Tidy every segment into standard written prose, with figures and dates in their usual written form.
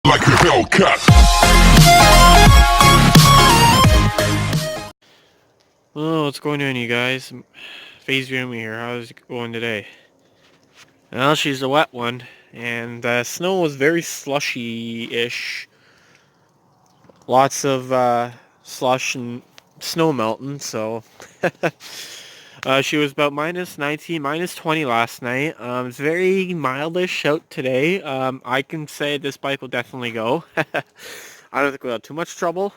like a Hellcat. Oh, what's going on, you guys? Phase Rumi here. How's it going today? Well, she's a wet one, and the snow was very slushy-ish. Lots of slush and snow melting, so she was about minus 19, minus 20 last night. It's very mildish out today. I can say this bike will definitely go. I don't think we'll have too much trouble.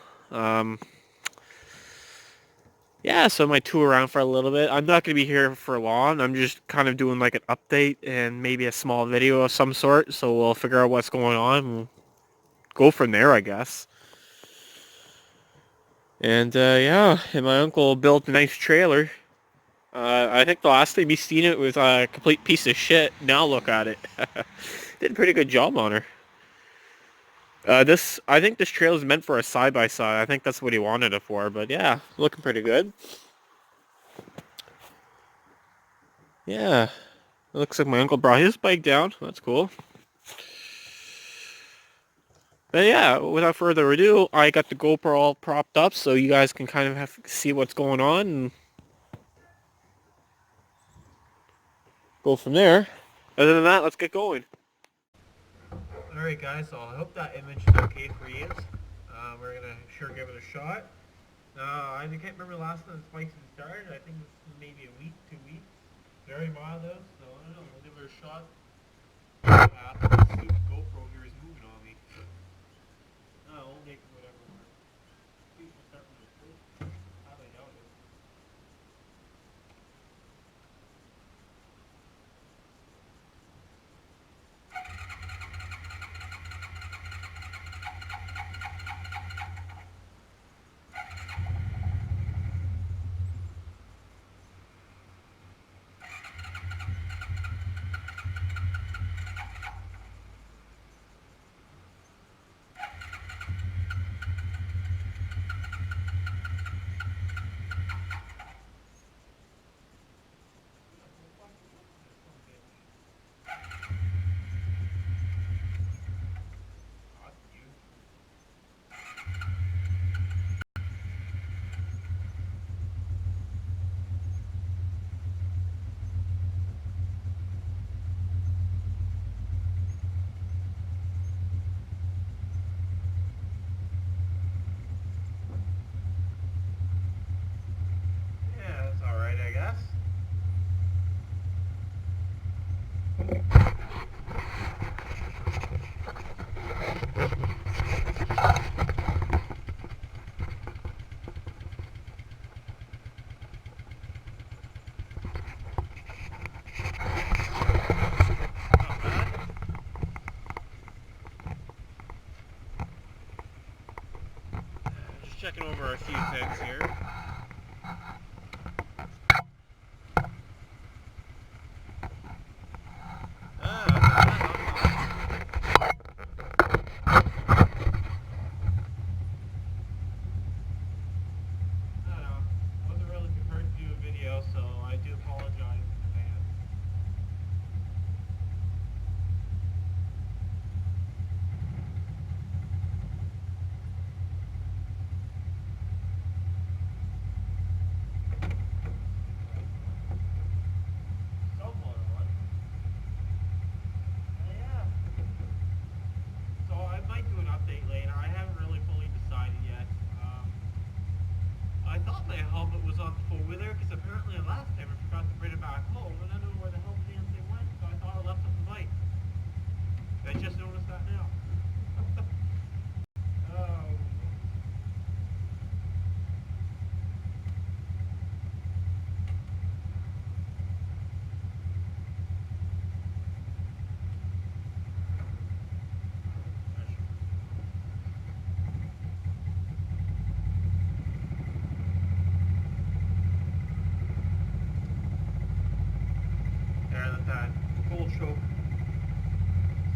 Yeah, so I might tour around for a little bit. I'm not going to be here for long. I'm just kind of doing like an update and maybe a small video of some sort. So we'll figure out what's going on and go from there, I guess. And yeah, and my uncle built a nice trailer. I think the last time you seen it was a complete piece of shit. Now look at it. Did a pretty good job on her. I think this trailer is meant for a side-by-side. I think that's what he wanted it for. But yeah, looking pretty good. Yeah. It looks like my uncle brought his bike down. That's cool. But yeah, without further ado, I got the GoPro all propped up so you guys can kind of see what's going on and go from there. Other than that, let's get going. Alright guys, so I hope that image is okay for you. We're going to sure give it a shot. I can't remember the last time the spikes started. I think it was maybe a week, 2 weeks. Very mild though, so I don't know, we'll give it a shot. This stupid GoPro here is moving on me. We'll make it whatever works. Please we'll start from the first. How they doubt it. Yeah, that's alright, I guess. Not bad. Just checking over a few things here. I don't know. Wasn't really prepared to do a video, so I do apologize in advance. Somewhat on. Yeah. So I might do an update later. I haven't really fully decided yet. I thought my helmet was on four-wheeler because apparently last time I forgot to bring it back home and I don't know where the hell the damn thing went, so I thought I left it on the bike. I just noticed that now. Oh. There, let that full choke.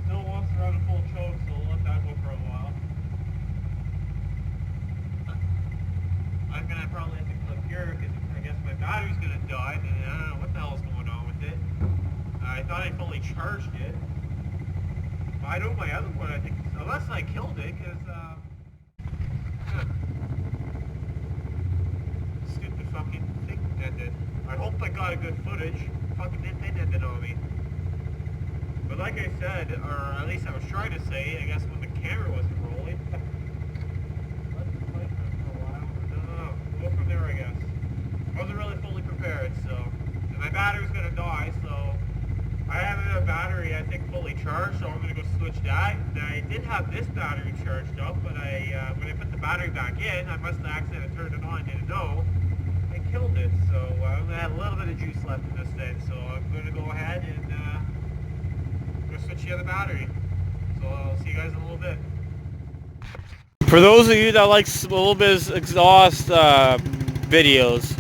Still wants to run a full choke, so we'll let that go for a while. I'm gonna probably have to click here because I guess my battery's gonna die, and I don't know what the hell's going on with it. I thought I fully charged it. I know my other one, I think it's Unless I killed it, because, stupid fucking thing ended. I hope I got a good footage. Fucking thing ended on me. But like I said, or at least I was trying to say, I guess when the camera wasn't rolling. Let's play for a while. Go from there, I guess. I wasn't really fully prepared, so. And my battery's gonna die, so. I have a battery, I think, fully charged, so I'm gonna go switch that. And I did have this battery charged up, but when I put the battery back in, I must have accidentally turned it on, didn't know. I killed it, so I'm gonna have a little bit of juice left in this thing, so I'm gonna go ahead and switch the other battery. So I'll see you guys in a little bit. For those of you that like a little bit of exhaust videos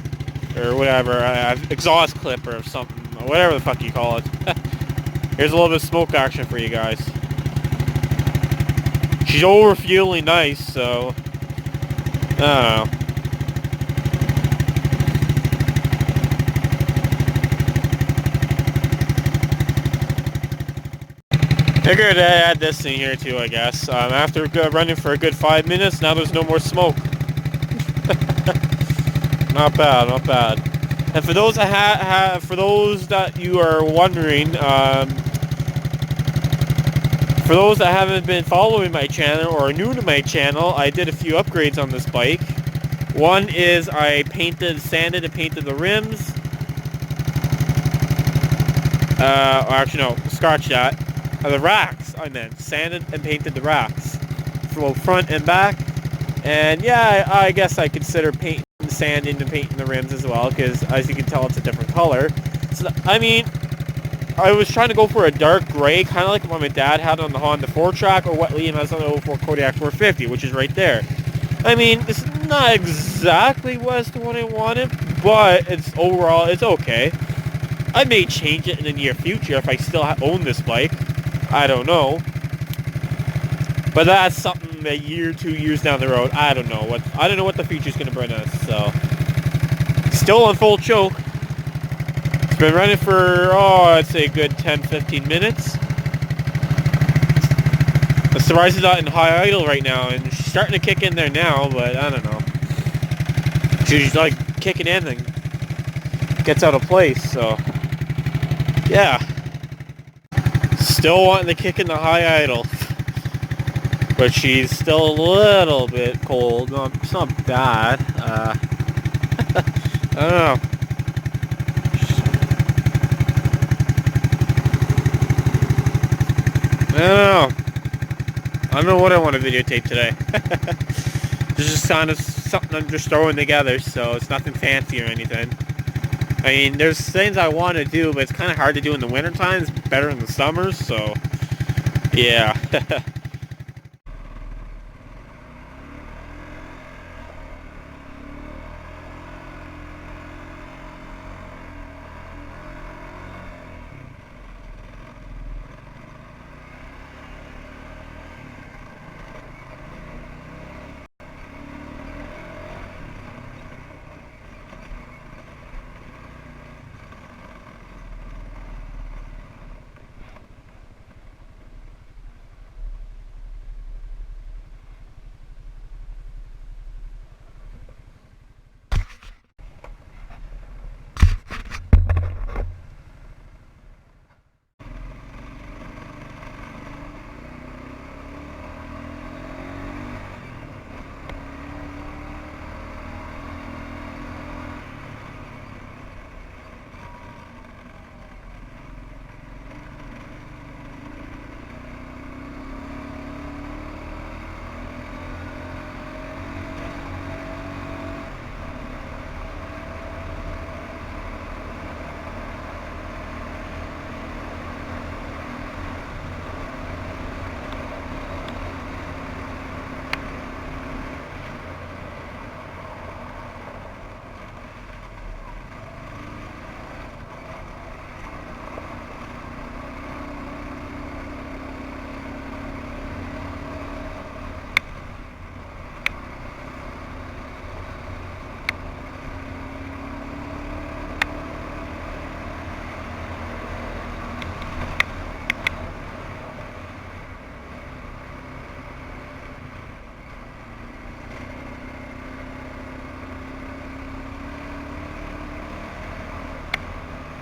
or whatever, exhaust clip or something, or whatever the fuck you call it. Here's a little bit of smoke action for you guys. She's over fueling nice, so I don't know. Figured I add this in here too, I guess. After running for a good 5 minutes, now there's no more smoke. Not bad, not bad. And for those that for those that you are wondering, for those that haven't been following my channel or are new to my channel, I did a few upgrades on this bike. One is I sanded and painted the rims. Actually no, scratch that. The racks, I meant. Sanded and painted the racks. Both front and back. And yeah, I guess I consider sanding and painting the rims as well, because as you can tell, it's a different color. So, I mean, I was trying to go for a dark gray, kind of like what my dad had on the Honda 4-track, or what Liam has on the 04 Kodiak 450, which is right there. I mean, it's not exactly what I wanted, but it's overall, it's okay. I may change it in the near future if I still own this bike. I don't know. But that's something a year, 2 years down the road. I don't know what the future's gonna bring us. So still on full choke. It's been running for I'd say a good 10-15 minutes. The Sari's not in high idle right now, and she's starting to kick in there now, but I don't know. She's like kicking in and gets out of place, so yeah. Still wanting to kick in the high idle. But she's still a little bit cold. No, it's not bad. I don't know. I don't know what I want to videotape today. This is just kind of something I'm just throwing together, so it's nothing fancy or anything. I mean, there's things I want to do, but it's kind of hard to do in the winter time. It's better in the summers, so yeah.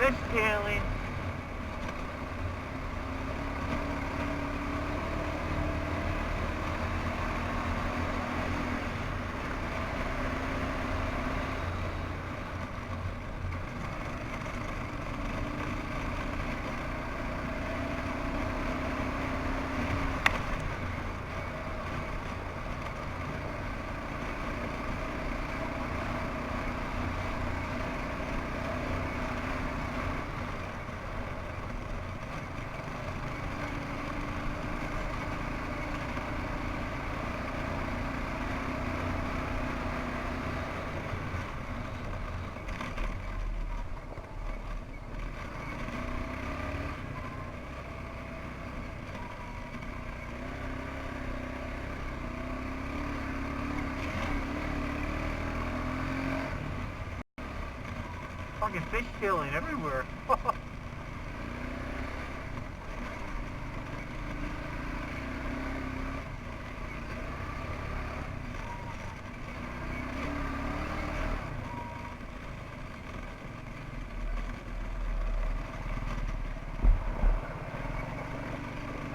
fishtailing. Fucking fishtailing everywhere.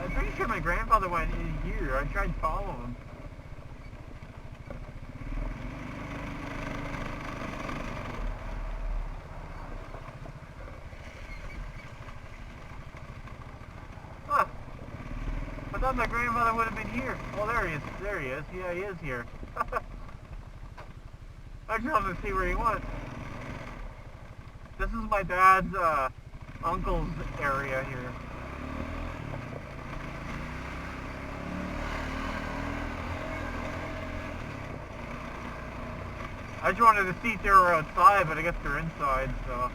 I'm pretty sure my grandfather went in here. I tried to follow him. Huh. I thought my grandfather would have been here. Oh, there he is. There he is. Yeah, he is here. I just wanted to see where he went. This is my dad's uncle's area here. I just wanted to see if they were outside, but I guess they're inside, so...